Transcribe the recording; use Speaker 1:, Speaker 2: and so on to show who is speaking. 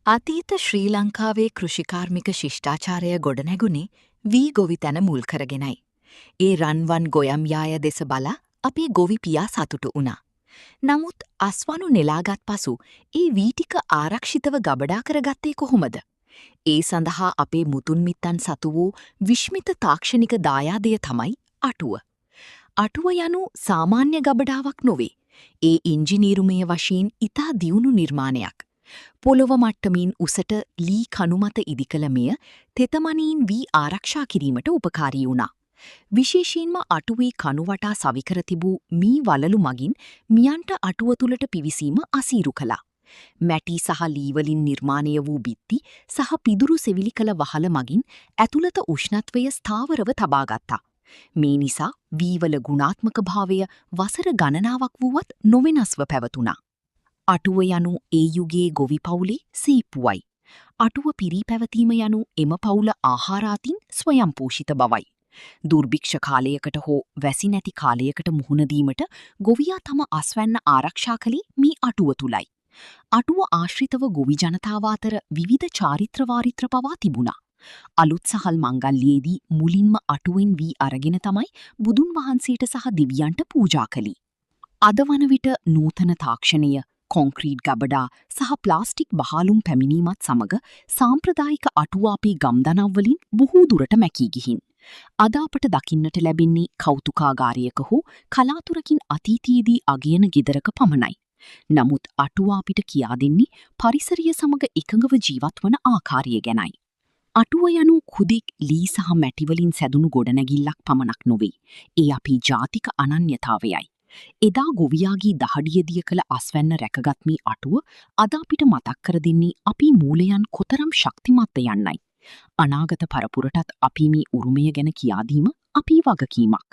Speaker 1: අතීත ශ්‍රී ලංකාවේ කෘෂිකාර්මික ශිෂ්ඨාචාරය ගොඩනැගුණේ වී ගොවි තැන මුල් කරගෙනයි. ඒ රන්වන් ගොයම් යාය දෙස බලා අපේ ගොවි පියා සතුටු වුණා. නමුත් අස්වනු නෙලාගත් පසු ඒ වීටික ආරක්ෂිතව ගබඩා කරගත්තේ කොහොමද? ඒ සඳහා අපේ මුතුන් මිත්තන් සතු වූ විශ්මිත තාක්ෂණික දායාදය තමයි අටුව. අටුව යනු සාමාන්‍ය ගබඩාවක් නොවේ. ඒ ඉංජිනීරුමය වශයෙන් ඉතා දියුණු නිර්මාණයක්. පොළොව මට්ටමින් උසට ලී කණුමත ඉදිකළ මෙය තෙතමනීන් වී ආරක්ෂා කිරීමට උපකාරී වුණා. විශේෂයෙන්ම අටුවේ කණුවටා සවිකර තිබූ මී වලලු මගින් මියන්ට අටුව තුළට පිවිසීම අසීරු කළා. මැටි සහ ලීවලින් නිර්මාණය වූ බිත්ති සහ පිදුරු සෙවිලි කළ වහල මගින් ඇතුළත උෂ්ණත්වය ස්ථාවරව තබාගත්තා. මේ නිසා වීවල ගුණාත්මක භාවය වසර ගණනාවක් වුවත් නොවෙනස්ව පැවතුණා. අටුව යනු ඒ යුගයේ ගොවි පවුලේ සීප්පුවයි. අටුව පිරී පැවතීම යනු එම පවුල ආහාරාතින් ස්වයම්පෝෂිත බවයි. දුර්භික්ෂ කාලයකට හෝ වැසි නැති කාලයකට මුහුණදීමට ගොවියා තම අස්වැන්න ආරක්ෂා කළේ මේ අටුව තුලයි. අටුව ආශ්‍රිතව ගොවි ජනතාව අතර විවිධ චාරිත්‍රවාරිත්‍ර පවා තිබුණා. අලුත් සහල් මංගල්‍යයේදී මුලින්ම අටුවෙන් වී අරගෙන තමයි බුදුන් වහන්සේට සහ දිවියන්ට පූජා කළේ. අද වන විට නූතන තාක්ෂණය, කොන්ක්‍රීට් ගබඩා සහ ප්ලාස්ටික් බහලුම් පැමිණීමත් සමග සාම්ප්‍රදායික අටුව අපේ ගම්දනව්වලින් බොහෝ දුරට මැකී ගිහින්. අද අපට දකින්නට ලැබෙන්නේ කෞතුකාගාරයක හෝ කලාතුරකින් අතීතයේදී අගයන ගෙදරක පමණයි. නමුත් අටුව අපිට කියා දෙන්නේ පරිසරය සමග එකඟව ජීවත් වන ආකාරය ගැනයි. අටුව යනු කුදෙක් ලී සහ මැටිවලින් සැදුණු ගොඩනැගිල්ලක් පමණක් නොවේ. ඒ අපේ ජාතික අනන්‍යතාවයයි. එදා ගොවියාගේ දහඩියදිය කළ අස්වැන්න රැකගත් මේ අටුව අද අපිට මතක් කර දෙන්නේ අපි මූලයන් කොතරම් ශක්තිමත්ද යන්නයි. අනාගත පරපුරටත් අපි මේ උරුමය ගැන කියාදීම අපේ වගකීමක්.